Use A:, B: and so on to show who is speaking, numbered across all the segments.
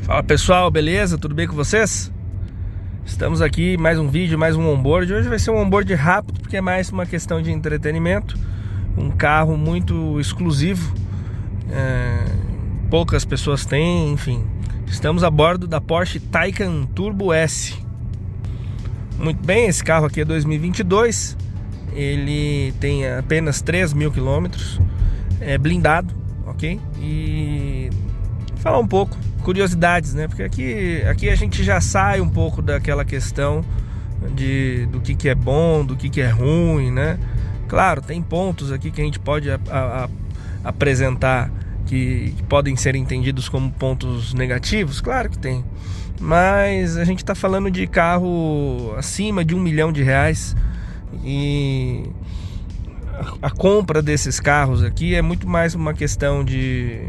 A: Fala pessoal, beleza? Tudo bem com vocês? Estamos aqui, mais um vídeo, mais um onboard. Hoje vai ser um onboard rápido, porque é mais uma questão de entretenimento. Um carro muito exclusivo, poucas pessoas têm, enfim. Estamos a bordo da Porsche Taycan Turbo S. Muito bem, esse carro aqui é 2022. Ele tem apenas 3.000 quilômetros. É blindado, ok? E falar um pouco, curiosidades, né? Porque aqui a gente já sai um pouco daquela questão do que é bom, do que é ruim, né? Claro, tem pontos aqui que a gente pode apresentar que podem ser entendidos como pontos negativos, claro que tem. Mas a gente está falando de carro acima de R$1 milhão e a compra desses carros aqui é muito mais uma questão de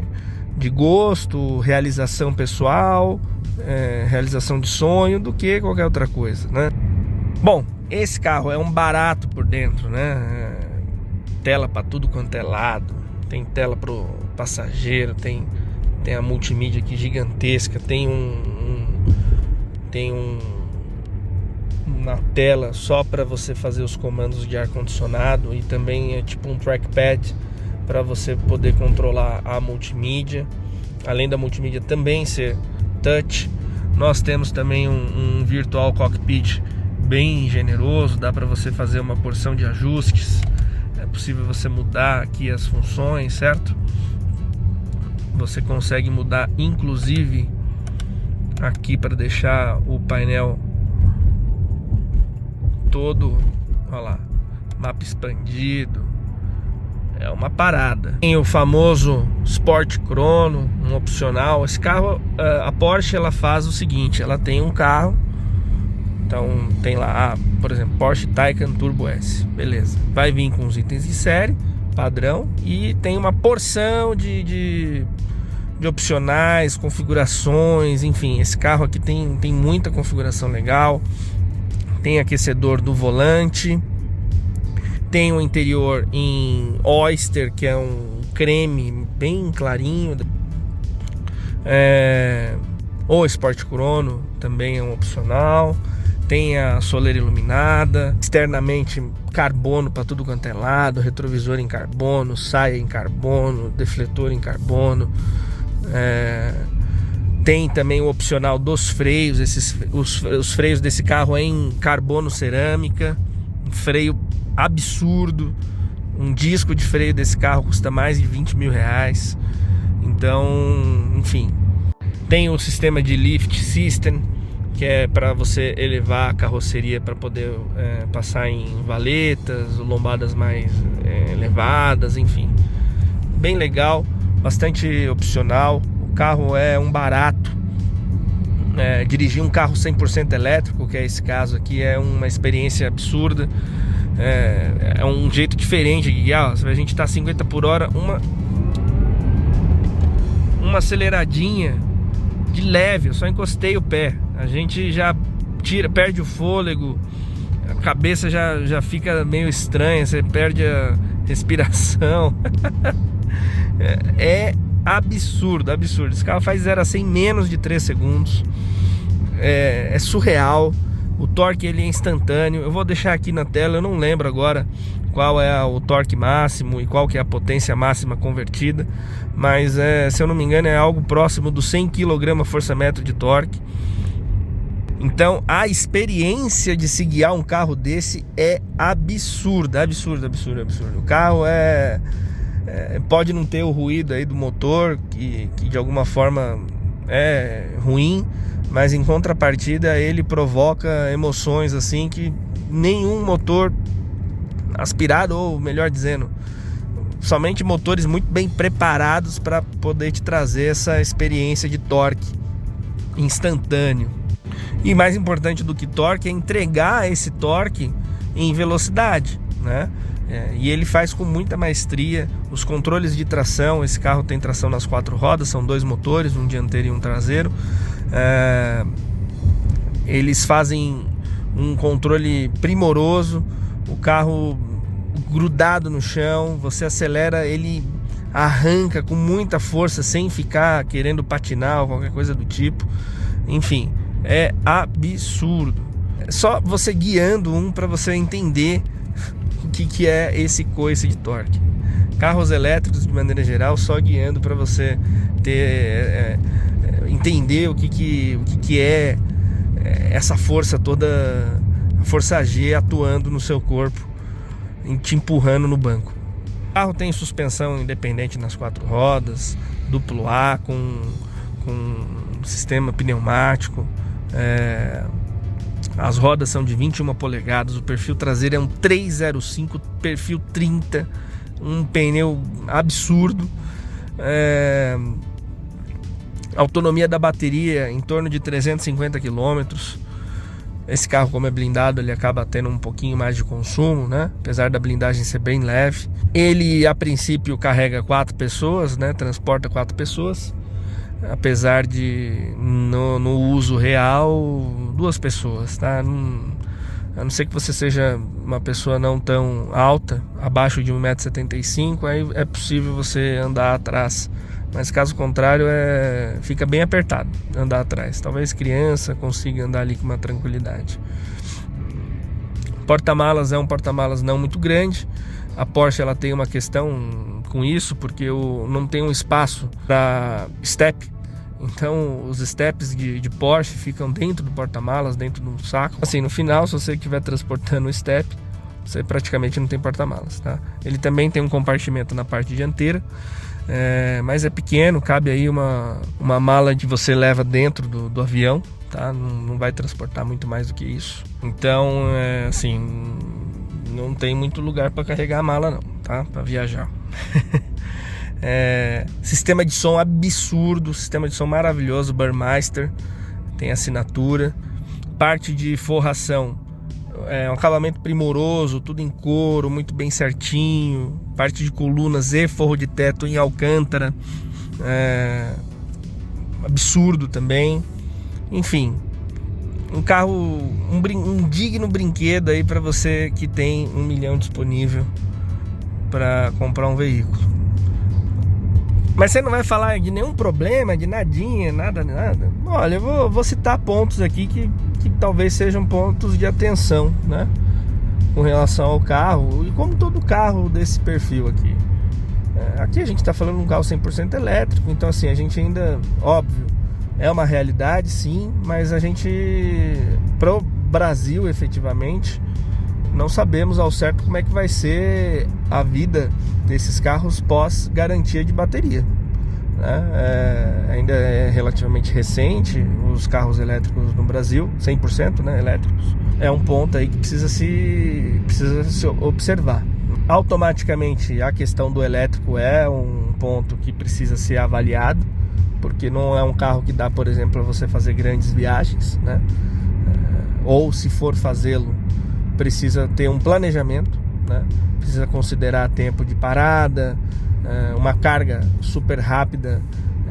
A: gosto, realização pessoal, realização de sonho, do que qualquer outra coisa, né? Bom, esse carro é um barato por dentro, né? Tela para tudo quanto é lado, tem tela pro passageiro, tem a multimídia aqui gigantesca, tem uma tela só para você fazer os comandos de ar-condicionado, e também é tipo um trackpad para você poder controlar a multimídia. Além da multimídia também ser touch, nós temos também um virtual cockpit bem generoso, dá para você fazer uma porção de ajustes. É possível você mudar aqui as funções, certo? Você consegue mudar inclusive aqui para deixar o painel todo, olha lá, mapa expandido. É uma parada. Tem o famoso Sport Chrono, um opcional. Esse carro, a Porsche, ela faz o seguinte: ela tem um carro, então tem lá, por exemplo, Porsche Taycan Turbo S, beleza, vai vir com os itens de série padrão, e tem uma porção de opcionais, configurações, enfim. Esse carro aqui tem muita configuração legal. Tem aquecedor do volante, tem o interior em Oyster, que é um creme bem clarinho. O Sport Chrono também é um opcional. Tem a soleira iluminada, externamente carbono para tudo quanto é lado, retrovisor em carbono, saia em carbono, defletor em carbono. Tem também o opcional dos freios. Os freios desse carro é em carbono cerâmica, um freio absurdo. Um disco de freio desse carro custa mais de R$20 mil. Então, enfim. Tem o sistema de lift system, que é para você elevar a carroceria para poder passar em valetas, lombadas mais elevadas, enfim. Bem legal, bastante opcional. O carro é um barato. Dirigir um carro 100% elétrico, que é esse caso aqui, é uma experiência absurda. É um jeito diferente de guiar. A gente tá 50 por hora, uma aceleradinha de leve, eu só encostei o pé, a gente já perde o fôlego, a cabeça já fica meio estranha, você perde a respiração. É absurdo. Esse carro faz 0 a 100 em menos de 3 segundos. É surreal. O torque, ele é instantâneo. Eu vou deixar aqui na tela, eu não lembro agora qual é o torque máximo e qual que é a potência máxima convertida, mas se eu não me engano é algo próximo dos 100 kgfm de torque. Então a experiência de se guiar um carro desse é absurda. O carro pode não ter o ruído aí do motor, que de alguma forma é ruim, mas em contrapartida ele provoca emoções assim que nenhum motor aspirado, ou melhor dizendo, somente motores muito bem preparados para poder te trazer essa experiência de torque instantâneo. E mais importante do que torque é entregar esse torque em velocidade, né? E ele faz com muita maestria. Os controles de tração, esse carro tem tração nas 4 rodas, são 2 motores, um dianteiro e um traseiro. Eles fazem um controle primoroso. O carro grudado no chão, você acelera ele arranca com muita força sem ficar querendo patinar ou qualquer coisa do tipo. Enfim, é absurdo. É só você guiando para você entender o que é esse coice de torque. Carros elétricos, de maneira geral, só guiando para você ter entender o que é essa força toda, a força G atuando no seu corpo, te empurrando no banco. O carro tem suspensão independente nas 4 rodas, duplo A com sistema pneumático. As rodas são de 21 polegadas, o perfil traseiro é um 305, perfil 30, um pneu absurdo. A autonomia da bateria em torno de 350 km. Esse carro, como é blindado, ele acaba tendo um pouquinho mais de consumo, né? Apesar da blindagem ser bem leve. Ele, a princípio, carrega 4 pessoas, né? Transporta 4 pessoas. Apesar de, no uso real, 2 pessoas, tá? A não ser que você seja uma pessoa não tão alta, abaixo de 1,75 m, aí é possível você andar atrás. Mas caso contrário, fica bem apertado andar atrás. Talvez criança consiga andar ali com uma tranquilidade. Porta-malas é um porta-malas não muito grande. A Porsche ela tem uma questão com isso, porque não tem um espaço para step. Então os steps de Porsche ficam dentro do porta-malas, dentro do saco. Assim, no final, se você estiver transportando o step, você praticamente não tem porta-malas, tá? Ele também tem um compartimento na parte dianteira, mas é pequeno, cabe aí uma mala que você leva dentro do avião, tá? Não vai transportar muito mais do que isso. Então, assim, não tem muito lugar para carregar a mala não, tá? Para viajar. Sistema de som absurdo, sistema de som maravilhoso, Burmeister, tem assinatura. Parte de forração, um acabamento primoroso, tudo em couro, muito bem certinho. Parte de colunas e forro de teto em alcântara, absurdo também. Enfim, um carro, um digno brinquedo aí para você que tem 1 milhão disponível para comprar um veículo. Mas você não vai falar de nenhum problema, de nadinha, nada. Olha, eu vou citar pontos aqui que talvez sejam pontos de atenção, né? Com relação ao carro, e como todo carro desse perfil aqui. Aqui a gente está falando de um carro 100% elétrico, então assim, a gente ainda, óbvio, é uma realidade sim, mas a gente, pro Brasil efetivamente, não sabemos ao certo como é que vai ser a vida desses carros pós garantia de bateria, né? Ainda é relativamente recente os carros elétricos no Brasil, 100%, né, elétricos. É um ponto aí que precisa se observar. Automaticamente a questão do elétrico é um ponto que precisa ser avaliado, porque não é um carro que dá, por exemplo, para você fazer grandes viagens, né? Ou se for fazê-lo, precisa ter um planejamento, né? Precisa considerar tempo de parada, uma carga super rápida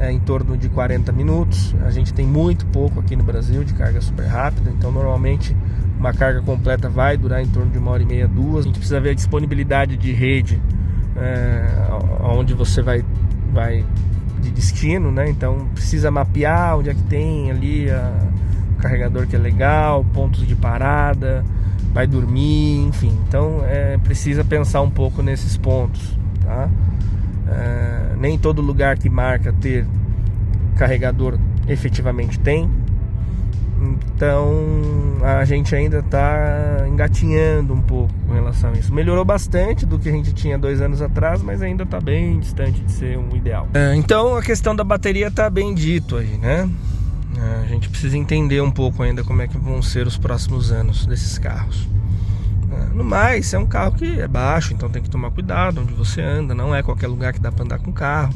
A: em torno de 40 minutos. A gente tem muito pouco aqui no Brasil de carga super rápida, então normalmente uma carga completa vai durar em torno de 1h30, 2. A gente precisa ver a disponibilidade de rede onde você vai de destino, né? Então precisa mapear onde é que tem ali o carregador que é legal, pontos de parada, vai dormir, enfim. Então precisa pensar um pouco nesses pontos, tá? Nem todo lugar que marca ter carregador efetivamente tem. Então a gente ainda está engatinhando um pouco com relação a isso. Melhorou bastante do que a gente tinha 2 anos atrás, mas ainda está bem distante de ser um ideal. Então a questão da bateria está bem dito aí, né? A gente precisa entender um pouco ainda como é que vão ser os próximos anos desses carros. No mais, é um carro que é baixo, então tem que tomar cuidado onde você anda. Não é qualquer lugar que dá para andar com carro.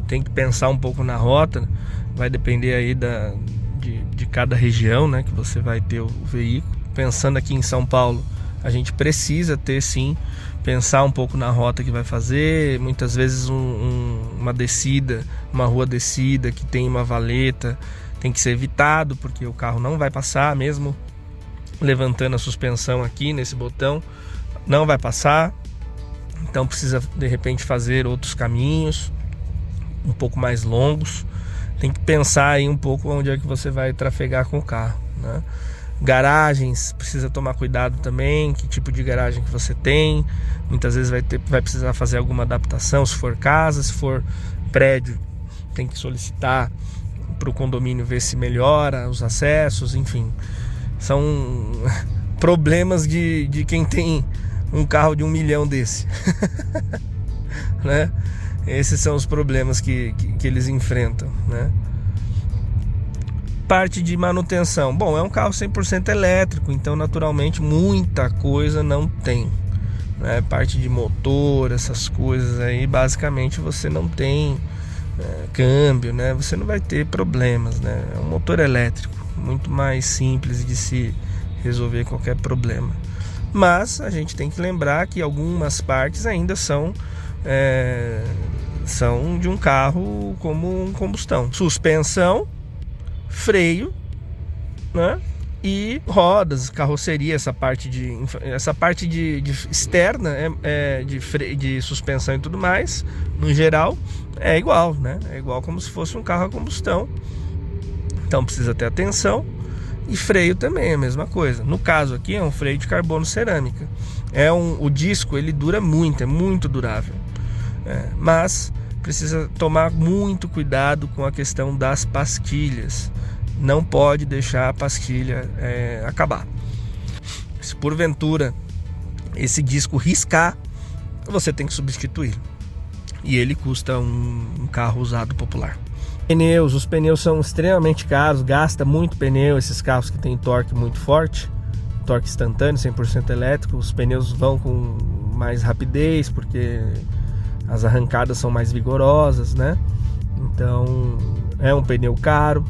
A: Tem que pensar um pouco na rota. Vai depender aí de cada região, né, que você vai ter o veículo. Pensando aqui em São Paulo, a gente precisa ter sim, pensar um pouco na rota que vai fazer. Muitas vezes uma descida, uma rua descida que tem uma valeta, tem que ser evitado, porque o carro não vai passar, mesmo levantando a suspensão aqui nesse botão, não vai passar. Então precisa de repente fazer outros caminhos. um pouco mais longos, tem que pensar aí um pouco onde é que você vai trafegar com o carro, né? Garagens, precisa tomar cuidado também, que tipo de garagem que você tem. Muitas vezes vai precisar fazer alguma adaptação, se for casa, se for prédio, tem que solicitar para o condomínio ver se melhora os acessos, enfim. São problemas de quem tem um carro de 1 milhão desse. Né? Esses são os problemas que eles enfrentam, né? Parte de manutenção. Bom, é um carro 100% elétrico, então naturalmente muita coisa não tem, né? Parte de motor, essas coisas aí, basicamente você não tem câmbio, né? Você não vai ter problemas, né? É um motor elétrico, muito mais simples de se resolver qualquer problema. Mas a gente tem que lembrar que algumas partes ainda são de um carro como um combustão. Suspensão, freio, né? E rodas, carroceria, essa parte de externa de suspensão e tudo mais, no geral é igual, né? É igual como se fosse um carro a combustão. Então precisa ter atenção. E freio também é a mesma coisa. No caso aqui é um freio de carbono cerâmica. O disco ele dura muito, é muito durável. Mas precisa tomar muito cuidado com a questão das pastilhas. Não pode deixar a pastilha acabar. Se porventura esse disco riscar, você tem que substituir. E ele custa um carro usado popular. Os pneus são extremamente caros, gasta muito pneu. Esses carros que tem torque muito forte, torque instantâneo, 100% elétrico, os pneus vão com mais rapidez porque as arrancadas são mais vigorosas, né? Então é um pneu caro,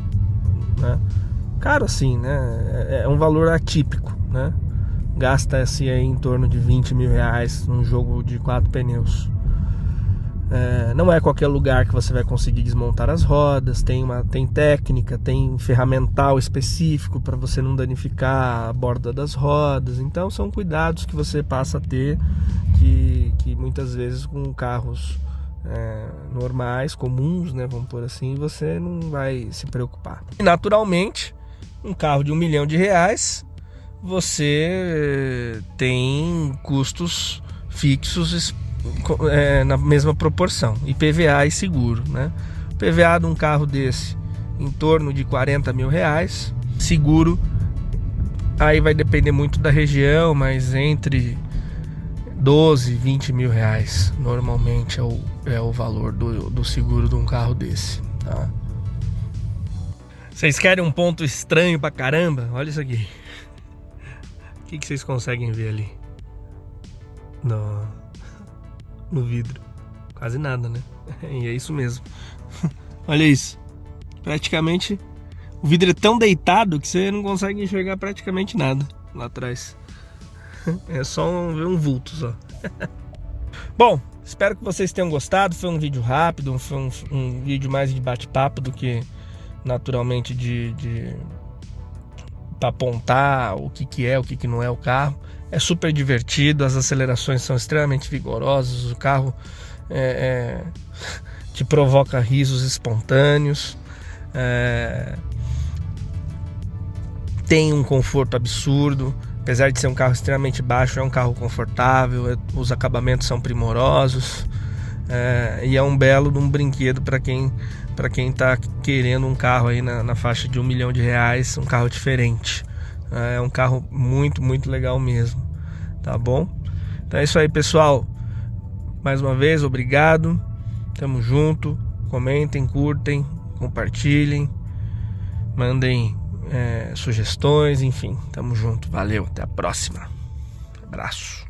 A: né? Caro assim, né? É um valor atípico, né? Gasta-se aí em torno de 20 mil reais num jogo de 4 pneus. Não é qualquer lugar que você vai conseguir desmontar as rodas. Tem técnica, tem ferramental específico para você não danificar a borda das rodas. Então são cuidados que você passa a ter que muitas vezes com carros normais, comuns, né, vamos por assim, você não vai se preocupar. E naturalmente, um carro de 1 milhão de reais, você tem custos fixos na mesma proporção, IPVA e seguro, né? PVA de um carro desse em torno de 40 mil reais, seguro aí vai depender muito da região, mas entre 12 e 20 mil reais normalmente é o valor do seguro de um carro desse, tá? Vocês querem um ponto estranho pra caramba? Olha isso aqui. O que vocês conseguem ver ali? No vidro. Quase nada, né? E é isso mesmo. Olha isso. Praticamente o vidro é tão deitado que você não consegue enxergar praticamente nada lá atrás. É só ver um vulto só. Bom, espero que vocês tenham gostado. Foi um vídeo rápido, foi um vídeo mais de bate-papo do que naturalmente para apontar o que é, o que não é o carro. É super divertido, as acelerações são extremamente vigorosas, o carro te provoca risos espontâneos, tem um conforto absurdo, apesar de ser um carro extremamente baixo, é um carro confortável, os acabamentos são primorosos, e é um belo de um brinquedo para quem está querendo um carro aí na faixa de 1 milhão de reais, um carro diferente. É um carro muito, muito legal mesmo, tá bom? Então é isso aí, pessoal. Mais uma vez, obrigado. Tamo junto. Comentem, curtem, compartilhem, mandem sugestões, enfim. Tamo junto. Valeu, até a próxima. Abraço.